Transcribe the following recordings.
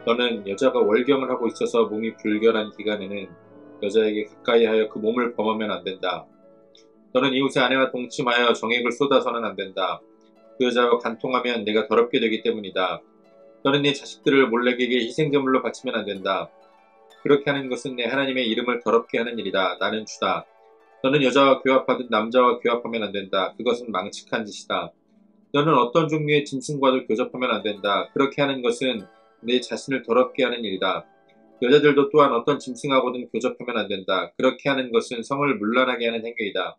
너는 여자가 월경을 하고 있어서 몸이 불결한 기간에는 여자에게 가까이 하여 그 몸을 범하면 안 된다. 너는 이웃의 아내와 동침하여 정액을 쏟아서는 안 된다. 그 여자와 간통하면 내가 더럽게 되기 때문이다. 너는 네 자식들을 몰렉에게 희생제물로 바치면 안 된다. 그렇게 하는 것은 내 하나님의 이름을 더럽게 하는 일이다. 나는 주다. 너는 여자와 교합하든 남자와 교합하면 안 된다. 그것은 망측한 짓이다. 너는 어떤 종류의 짐승과도 교접하면 안 된다. 그렇게 하는 것은 내 자신을 더럽게 하는 일이다. 여자들도 또한 어떤 짐승하고는 교접하면 안 된다. 그렇게 하는 것은 성을 문란하게 하는 행위이다.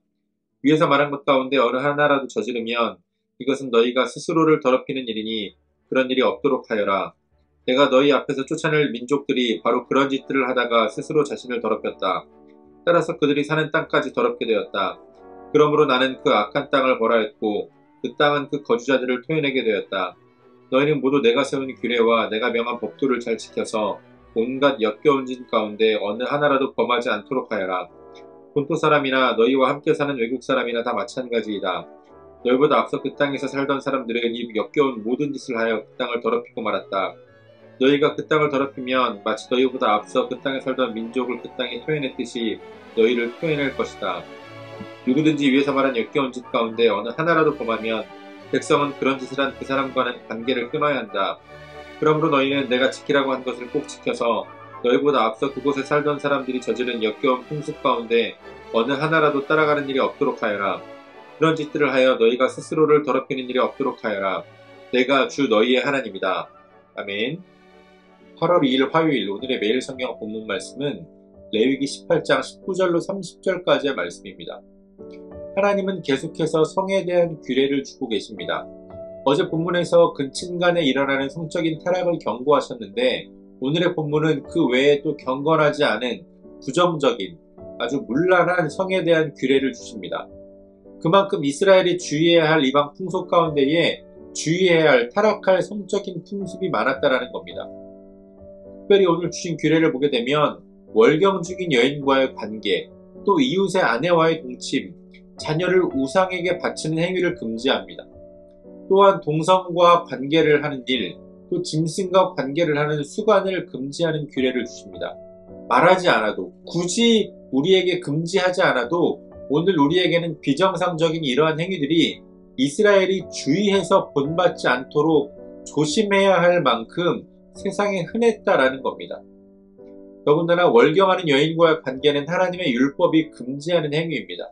위에서 말한 것 가운데 어느 하나라도 저지르면 이것은 너희가 스스로를 더럽히는 일이니 그런 일이 없도록 하여라. 내가 너희 앞에서 쫓아낼 민족들이 바로 그런 짓들을 하다가 스스로 자신을 더럽혔다. 따라서 그들이 사는 땅까지 더럽게 되었다. 그러므로 나는 그 악한 땅을 벌하였고 그 땅은 그 거주자들을 토해내게 되었다. 너희는 모두 내가 세운 규례와 내가 명한 법도를 잘 지켜서 온갖 역겨운 짓 가운데 어느 하나라도 범하지 않도록 하여라. 본토 사람이나 너희와 함께 사는 외국 사람이나 다 마찬가지이다. 너희보다 앞서 그 땅에서 살던 사람들은 이 역겨운 모든 짓을 하여 그 땅을 더럽히고 말았다. 너희가 그 땅을 더럽히면 마치 너희보다 앞서 그 땅에 살던 민족을 그 땅에 토해냈듯이 너희를 토해낼 것이다. 누구든지 위에서 말한 역겨운 짓 가운데 어느 하나라도 범하면 백성은 그런 짓을 한 그 사람과는 관계를 끊어야 한다. 그러므로 너희는 내가 지키라고 한 것을 꼭 지켜서 너희보다 앞서 그곳에 살던 사람들이 저지른 역겨운 풍습 가운데 어느 하나라도 따라가는 일이 없도록 하여라. 그런 짓들을 하여 너희가 스스로를 더럽히는 일이 없도록 하여라. 내가 주 너희의 하나님이다. 아멘. 8월 2일 화요일 오늘의 매일 성경 본문 말씀은 레위기 18장 19절로 30절까지의 말씀입니다. 하나님은 계속해서 성에 대한 규례를 주고 계십니다. 어제 본문에서 근친 간에 일어나는 성적인 타락을 경고하셨는데 오늘의 본문은 그 외에 또 경건하지 않은 부정적인 아주 문란한 성에 대한 규례를 주십니다. 그만큼 이스라엘이 주의해야 할 이방 풍속 가운데에 주의해야 할 타락할 성적인 풍습이 많았다라는 겁니다. 특별히 오늘 주신 규례를 보게 되면 월경 중인 여인과의 관계, 또 이웃의 아내와의 동침, 자녀를 우상에게 바치는 행위를 금지합니다. 또한 동성과 관계를 하는 일, 또 짐승과 관계를 하는 수관을 금지하는 규례를 주십니다. 말하지 않아도, 굳이 우리에게 금지하지 않아도 오늘 우리에게는 비정상적인 이러한 행위들이 이스라엘이 주의해서 본받지 않도록 조심해야 할 만큼 세상에 흔했다라는 겁니다. 더군다나 월경하는 여인과의 관계는 하나님의 율법이 금지하는 행위입니다.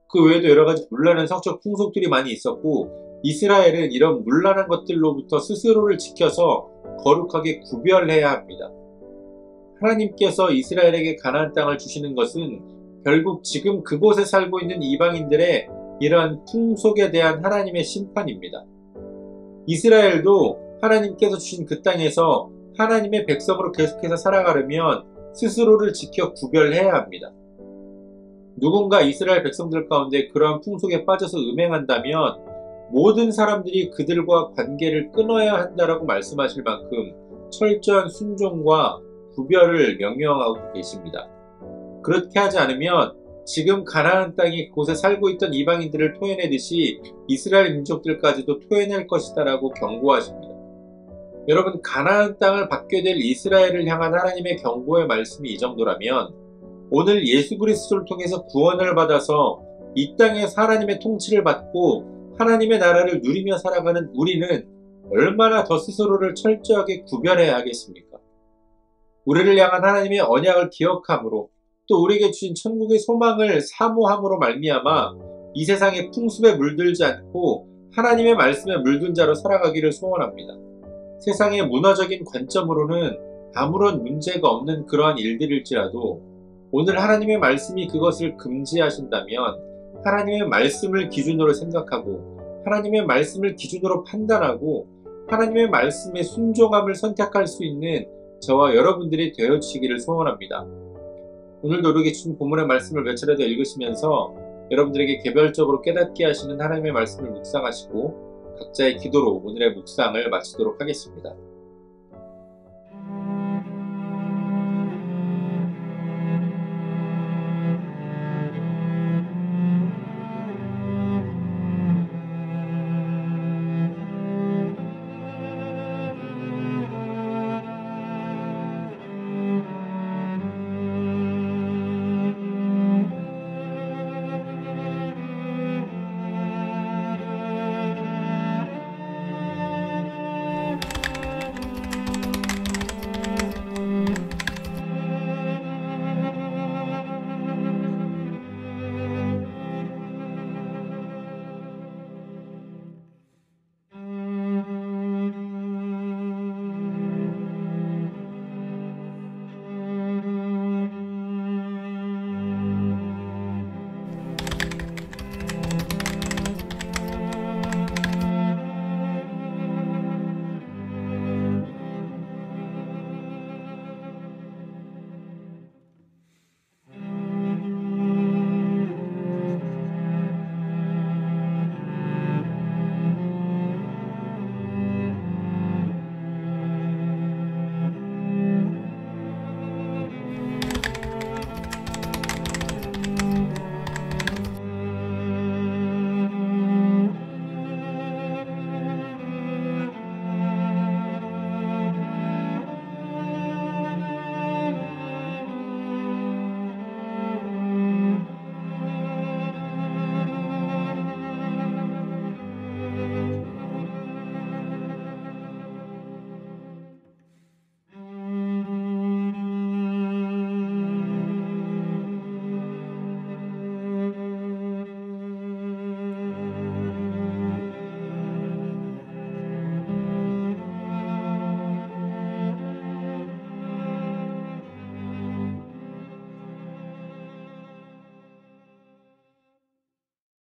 그 외에도 여러 가지 문란한 성적 풍속들이 많이 있었고 이스라엘은 이런 문란한 것들로부터 스스로를 지켜서 거룩하게 구별해야 합니다. 하나님께서 이스라엘에게 가나안 땅을 주시는 것은 결국 지금 그곳에 살고 있는 이방인들의 이러한 풍속에 대한 하나님의 심판입니다. 이스라엘도 하나님께서 주신 그 땅에서 하나님의 백성으로 계속해서 살아가려면 스스로를 지켜 구별해야 합니다. 누군가 이스라엘 백성들 가운데 그러한 풍속에 빠져서 음행한다면 모든 사람들이 그들과 관계를 끊어야 한다라고 말씀하실 만큼 철저한 순종과 구별을 명령하고 계십니다. 그렇게 하지 않으면 지금 가나안 땅이 그곳에 살고 있던 이방인들을 토해내듯이 이스라엘 민족들까지도 토해낼 것이다라고 경고하십니다. 여러분, 가나안 땅을 받게 될 이스라엘을 향한 하나님의 경고의 말씀이 이 정도라면 오늘 예수 그리스도를 통해서 구원을 받아서 이 땅에서 하나님의 통치를 받고 하나님의 나라를 누리며 살아가는 우리는 얼마나 더 스스로를 철저하게 구별해야 하겠습니까? 우리를 향한 하나님의 언약을 기억함으로 또 우리에게 주신 천국의 소망을 사모함으로 말미암아 이 세상의 풍습에 물들지 않고 하나님의 말씀에 물든 자로 살아가기를 소원합니다. 세상의 문화적인 관점으로는 아무런 문제가 없는 그러한 일들일지라도 오늘 하나님의 말씀이 그것을 금지하신다면 하나님의 말씀을 기준으로 생각하고 하나님의 말씀을 기준으로 판단하고 하나님의 말씀에 순종함을 선택할 수 있는 저와 여러분들이 되어주시기를 소원합니다. 오늘도 우리에게 주신 본문의 말씀을 몇 차례 더 읽으시면서 여러분들에게 개별적으로 깨닫게 하시는 하나님의 말씀을 묵상하시고 각자의 기도로 오늘의 묵상을 마치도록 하겠습니다.